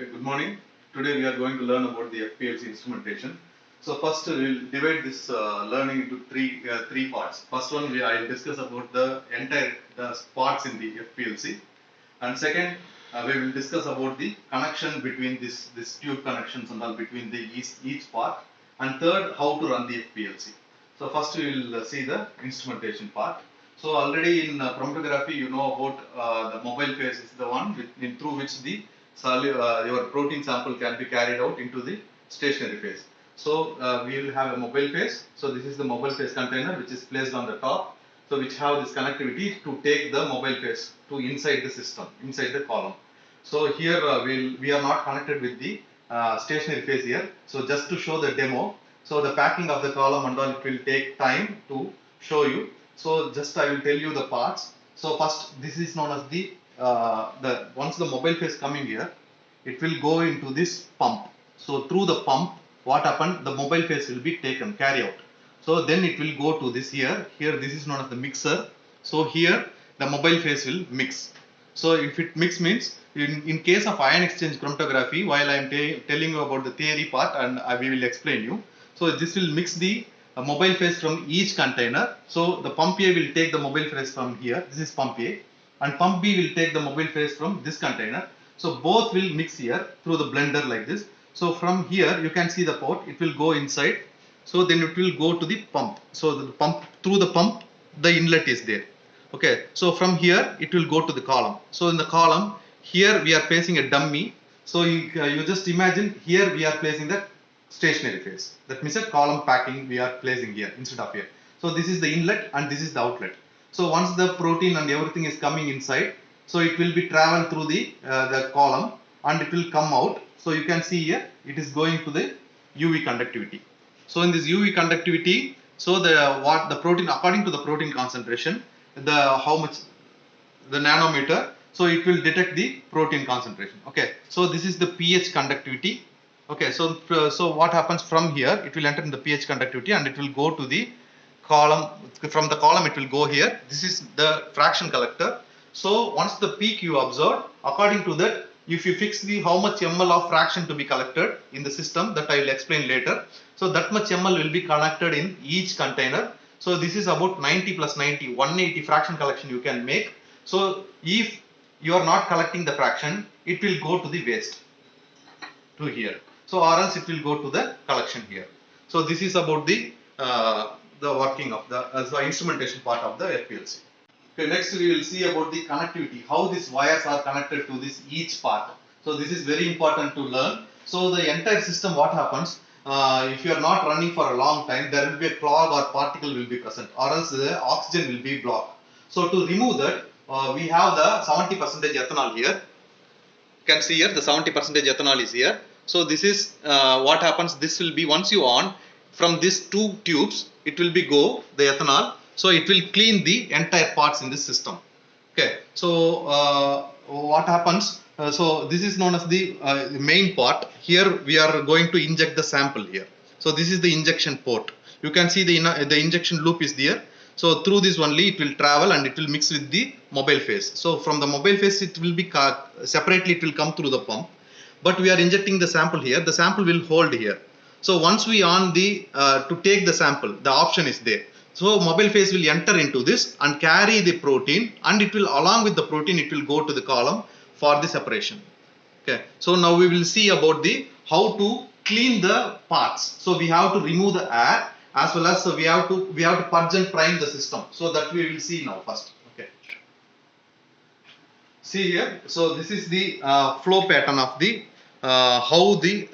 Okay, good morning. Today we are going to learn about the FPLC instrumentation. So first we will divide this learning into three parts. First one I will discuss about the entire parts in the FPLC, and second we will discuss about the connection between this tube connections and all between the each part, and third how to run the FPLC. So first we will see the instrumentation part. So already in chromatography you know about the mobile phase is the one through which the your protein sample can be carried out into the stationary phase. So we will have a mobile phase. So this is the mobile phase container which is placed on the top. So which have this connectivity to take the mobile phase to inside the system, inside the column. So here we are not connected with the stationary phase here. So just to show the demo. So the packing of the column and all, it will take time to show you. So just I will tell you the parts. So first this is known as the once the mobile phase coming here, it will go into this pump. So through the pump, what happened? The mobile phase will be taken, carry out. So then it will go to this here. Here this is known as the mixer. So here the mobile phase will mix. So if it mix means in case of ion exchange chromatography, while I am telling you about the theory part and we will explain you. So this will mix the mobile phase from each container. So the pump A will take the mobile phase from here. This is pump A. And pump B will take the mobile phase from this container. So both will mix here through the blender like this. So from here you can see the port, it will go inside. So then it will go to the pump. So the pump, through the pump the inlet is there. Okay, so from here it will go to the column. So in the column here we are placing a dummy. So you just imagine here we are placing the stationary phase. That means a column packing we are placing here instead of here. So this is the inlet and this is the outlet. So once the protein and everything is coming inside, so it will be travel through the column and it will come out. So you can see here it is going to the UV conductivity. So in this UV conductivity, so the protein, according to the protein concentration, how much the nanometer, so it will detect the protein concentration. Okay, so this is the pH conductivity. Okay, so what happens from here? It will enter in the pH conductivity and it will go to the column. From the column it will go here. This is the fraction collector. So once the peak you observe, according to that, if you fix the how much ml of fraction to be collected in the system, that I will explain later. So that much ml will be connected in each container. So this is about 90 plus 90, 180 fraction collection you can make. So if you are not collecting the fraction, it will go to the waste to here. So or else it will go to the collection here. So this is about the working of the instrumentation part of the FPLC. Okay, next we will see about the connectivity, how these wires are connected to this each part. So this is very important to learn. So the entire system, what happens, if you are not running for a long time, there will be a clog or particle will be present, or else the oxygen will be blocked. So to remove that, we have the 70% ethanol here. You can see here the 70% ethanol is here. So this is what happens. This will be, once you on from these two tubes, it will be go the ethanol. So it will clean the entire parts in this system. Okay. So what happens? So this is known as the main part. Here we are going to inject the sample here. So this is the injection port. You can see the injection loop is there. So through this only it will travel and it will mix with the mobile phase. So from the mobile phase it will be separately, it will come through the pump. But we are injecting the sample here. The sample will hold here. So once we on the to take the sample, the option is there. So mobile phase will enter into this and carry the protein, and it will, along with the protein, it will go to the column for the separation. Okay. So now we will see about the how to clean the parts. So we have to remove the air, as well as we have to purge and prime the system. So that we will see now first. Okay. See here. So this is the flow pattern of the how the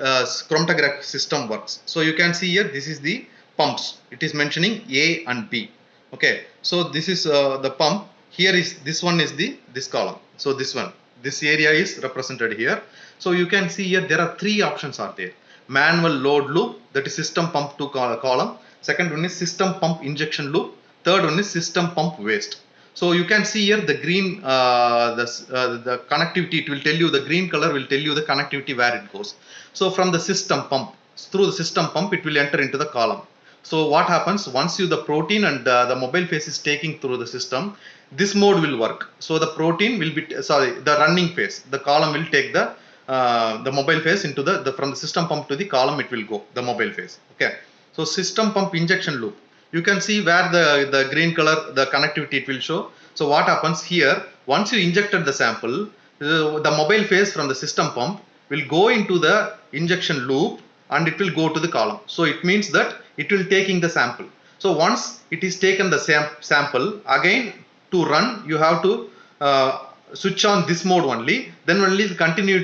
chromatographic system works. So you can see here, this is the pumps. It is mentioning A and B. Okay, so this is the pump. Here is this one is this column. So this area is represented here. So you can see here there are three options are there. Manual load loop, that is system pump to column. Second one is system pump injection loop. Third one is system pump waste. So you can see here the green, the connectivity, it will tell you, the green color will tell you the connectivity where it goes. So from the system pump, through the system pump, it will enter into the column. So what happens, once the protein and the mobile phase is taking through the system, this mode will work. So the protein will be, the running phase, the column will take the the mobile phase into the from the system pump to the column it will go, the mobile phase. Okay. So system pump injection loop. You can see where the green color, the connectivity it will show. So what happens here, once you injected the sample, the mobile phase from the system pump will go into the injection loop and it will go to the column. So it means that it will taking the sample. So once it is taken the sample, again to run you have to switch on this mode only, then only continually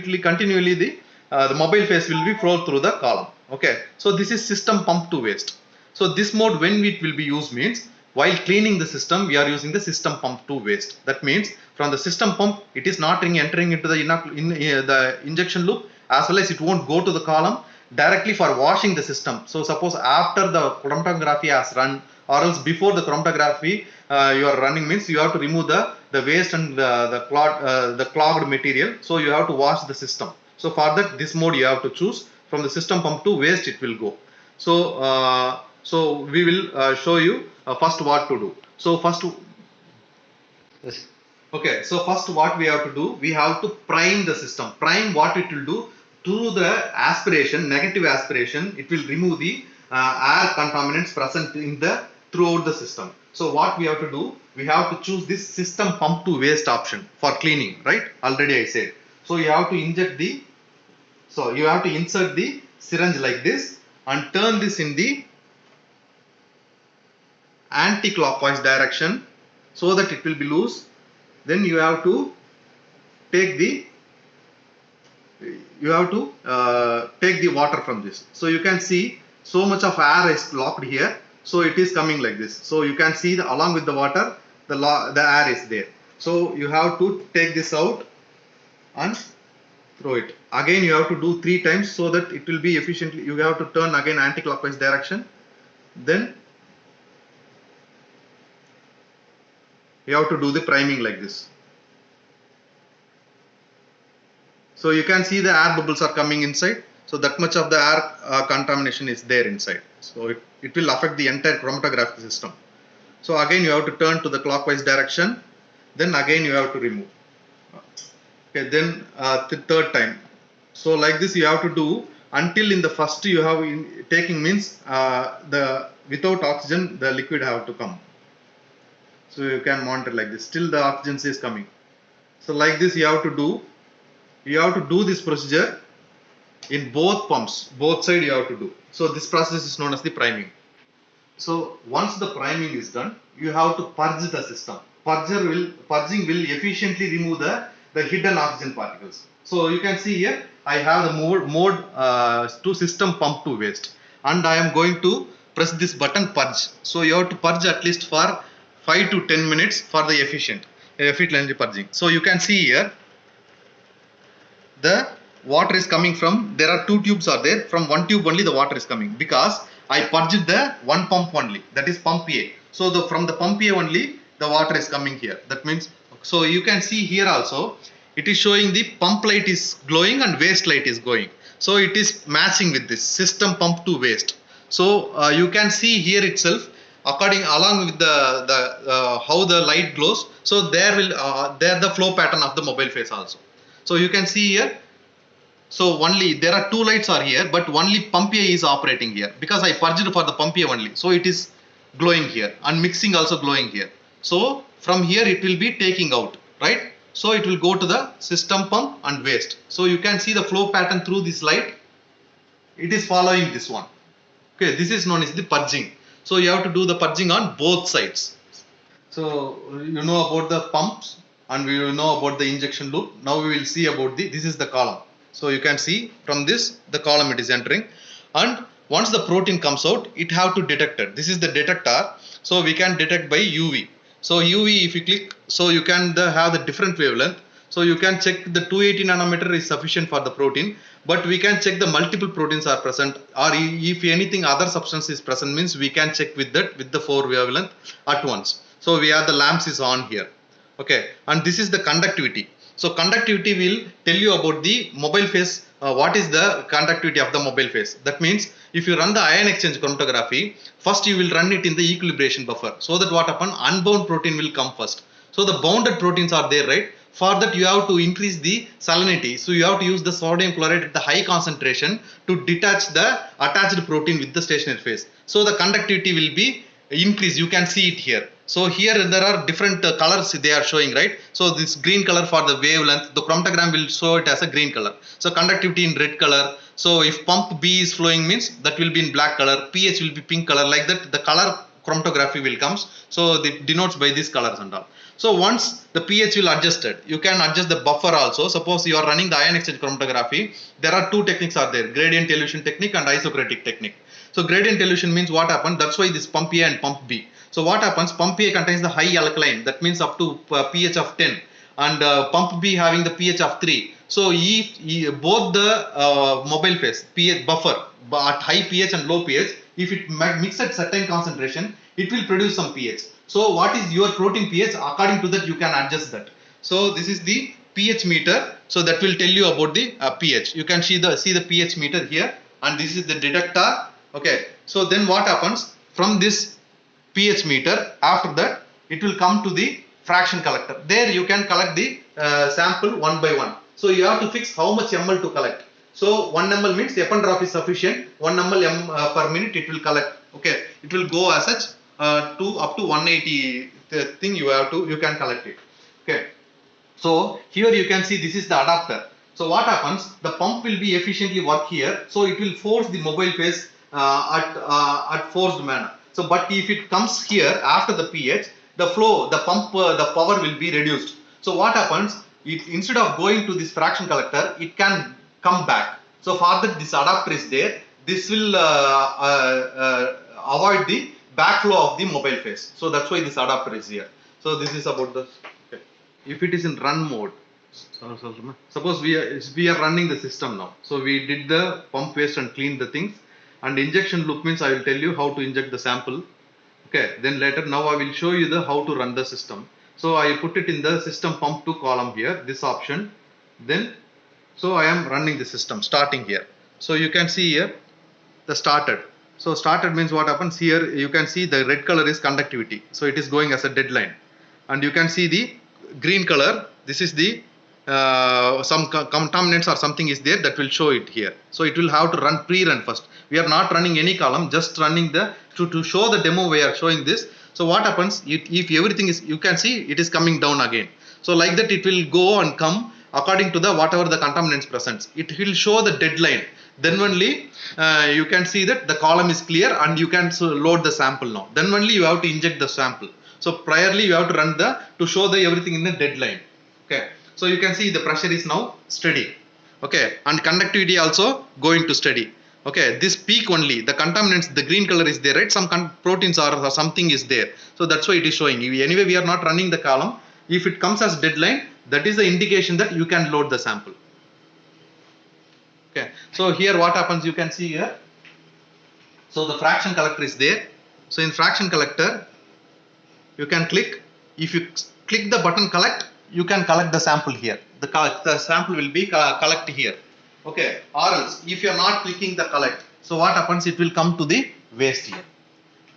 the mobile phase will be flow through the column. Okay, so this is system pump to waste. So this mode when it will be used means while cleaning the system we are using the system pump to waste. That means from the system pump it is not entering into the injection loop, as well as it won't go to the column directly for washing the system. So suppose after the chromatography has run, or else before the chromatography you are running means you have to remove the waste and the clogged material. So you have to wash the system. So for that this mode you have to choose. From the system pump to waste it will go. So we will show you first what to do. So first, yes. Okay, so first what we have to do, we have to prime the system. Prime, what it will do, through the aspiration, negative aspiration, it will remove the air contaminants present in throughout the system. So what we have to do, we have to choose this system pump to waste option for cleaning, right? Already I said. So you have to insert the syringe like this and turn this in the anti-clockwise direction so that it will be loose. Then you have to take the water from this. So you can see so much of air is locked here. So it is coming like this. So you can see along with the water the air is there. So you have to take this out and throw it. Again you have to do 3 times so that it will be efficiently. You have to turn again anti-clockwise direction. Then you have to do the priming like this. So you can see the air bubbles are coming inside. So that much of the air contamination is there inside. So it will affect the entire chromatography system. So again you have to turn to the clockwise direction. Then again you have to remove. Okay, then the third time. So like this you have to do until in the first you have taking means without oxygen the liquid have to come. So you can monitor like this. Still the oxygen is coming. So like this you have to do. You have to do this procedure in both pumps. Both sides you have to do. So this process is known as the priming. So once the priming is done, you have to purge the system. Purging will efficiently remove the hidden oxygen particles. So you can see here I have the mode to system pump to waste, and I am going to press this button purge. So you have to purge at least for 5 to 10 minutes for the efficiently purging. So you can see here the water is coming from, there are 2 tubes are there, from one tube only the water is coming because I purged the one pump only, that is pump A. So from the pump A only the water is coming here. That means, so you can see here also it is showing the pump light is glowing and waste light is going. So it is matching with this system pump to waste. So you can see here itself along with the how the light glows. So there the flow pattern of the mobile phase also. So you can see here. So only there are 2 lights are here, but only pump A is operating here because I purged for the pump A only. So it is glowing here and mixing also glowing here. So from here it will be taking out, right? So it will go to the system pump and waste. So you can see the flow pattern through this light. It is following this one. Okay, this is known as the purging. So you have to do the purging on both sides. So you know about the pumps and we will know about the injection loop. Now we will see about this is the column. So you can see from this the column it is entering, and once the protein comes out it have to detect it. This is the detector. So we can detect by UV. So UV if you click, so you can have the different wavelength. So you can check the 280 nanometer is sufficient for the protein, but we can check the multiple proteins are present, or if anything other substance is present means we can check with that with the 4 wavelength at once. So we have the lamps is on here. Okay, and this is the conductivity. So conductivity will tell you about the mobile phase. What is the conductivity of the mobile phase? That means if you run the ion exchange chromatography, first you will run it in the equilibration buffer. So that what happen, unbound protein will come first. So the bounded proteins are there, right? For that you have to increase the salinity. So you have to use the sodium chloride at the high concentration to detach the attached protein with the stationary phase. So the conductivity will be increased. You can see it here. So here there are different colors they are showing, right? So this green color for the wavelength, the chromatogram will show it as a green color. So conductivity in red color. So if pump B is flowing means that will be in black color, pH will be pink color, like that the color chromatography will comes. So it denotes by these colors and all. So once the pH will adjusted, you can adjust the buffer also. Suppose you are running the ion exchange chromatography, there are two techniques are there, gradient elution technique and isocratic technique. So gradient elution means what happens, that's why this pump A and pump B. So what happens, pump A contains the high alkaline, that means up to pH of 10, and pump B having the pH of 3. So if both the mobile phase pH buffer at high pH and low pH, if it mix at certain concentration, it will produce some pH. So what is your protein pH? According to that you can adjust that. So this is the pH meter. So that will tell you about the pH. You can see the pH meter here, and this is the detector. Okay. So then what happens, from this pH meter, after that it will come to the fraction collector. There you can collect the sample one by one. So you have to fix how much ml to collect. So 1 ml means F drop is sufficient. 1 ml per minute it will collect. Okay, it will go as such to up to 180 thing you can collect it. Okay, so here you can see this is the adapter. So what happens, the pump will be efficiently work here. So it will force the mobile phase at forced manner. So but if it comes here after the pH, the flow, the pump, the power will be reduced. So what happens, instead of going to this fraction collector, it can come back. So for that this adapter is there. This will avoid the backflow of the mobile phase. So that's why this adapter is here. So this is about the, okay. If it is in run mode, suppose we are running the system now. So we did the pump waste and clean the things, and injection loop means I will tell you how to inject the sample. Okay, then later now I will show you the how to run the system. So I put it in the system pump to column here, this option. Then so I am running the system starting here. So you can see here the started. So started means what happens here, you can see the red color is conductivity. So it is going as a deadline, and you can see the green color, this is the some contaminants or something is there, that will show it here. So it will have to run pre-run first. We are not running any column, just running the to show the demo we are showing this. So what happens, if everything is, you can see it is coming down again. So like that it will go and come according to the whatever the contaminants present. It will show the deadline. Then only you can see that the column is clear and you can load the sample now. Then only you have to inject the sample. So priorly you have to run to show the everything in the deadline. Okay. So you can see the pressure is now steady. Okay. And conductivity also going to steady. Okay. This peak only, the contaminants, the green color is there, right? Some proteins or something is there. So that's why it is showing. Anyway, we are not running the column. If it comes as deadline, that is the indication that you can load the sample. Okay. So here what happens, you can see here. So the fraction collector is there. So in fraction collector, you can click. If you click the button collect, you can collect the sample here. The sample will be collected here. Okay. Or else, if you are not clicking the collect, so what happens? It will come to the waste here.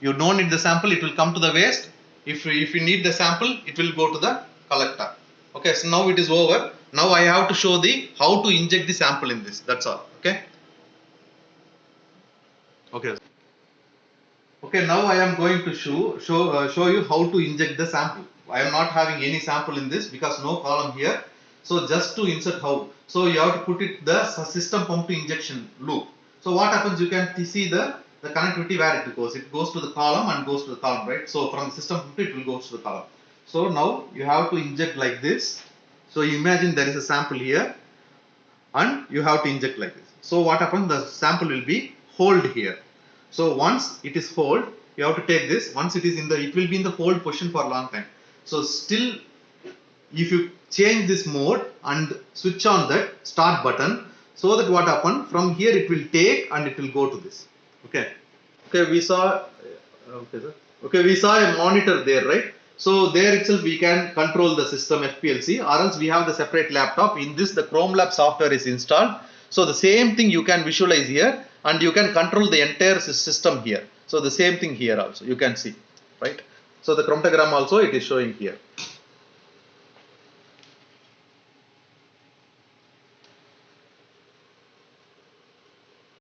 You don't need the sample, it will come to the waste. If you need the sample, it will go to the collector. Okay. So now it is over. Now I have to show the how to inject the sample in this. That's all. Okay. Okay. Okay. Now I am going to show you how to inject the sample. I am not having any sample in this because no column here. So just to insert how. So you have to put it the system pump to injection loop. So what happens? You can see the connectivity where it goes. It goes to the column and goes to the column, right? So from the system pump it will go to the column. So now you have to inject like this. So imagine there is a sample here and you have to inject like this. So what happens? The sample will be hold here. So once it is hold, you have to take this. Once it is in it will be in the hold position for a long time. So still, if you change this mode and switch on that start button, so that what happen, from here it will take and it will go to this. Okay. Okay, we saw. Okay, sir. Okay, we saw a monitor there, right? So there itself we can control the system FPLC, or else we have the separate laptop. In this the ChromeLab software is installed. So the same thing you can visualize here and you can control the entire system here. So the same thing here also you can see, right? So the chromatogram also it is showing here.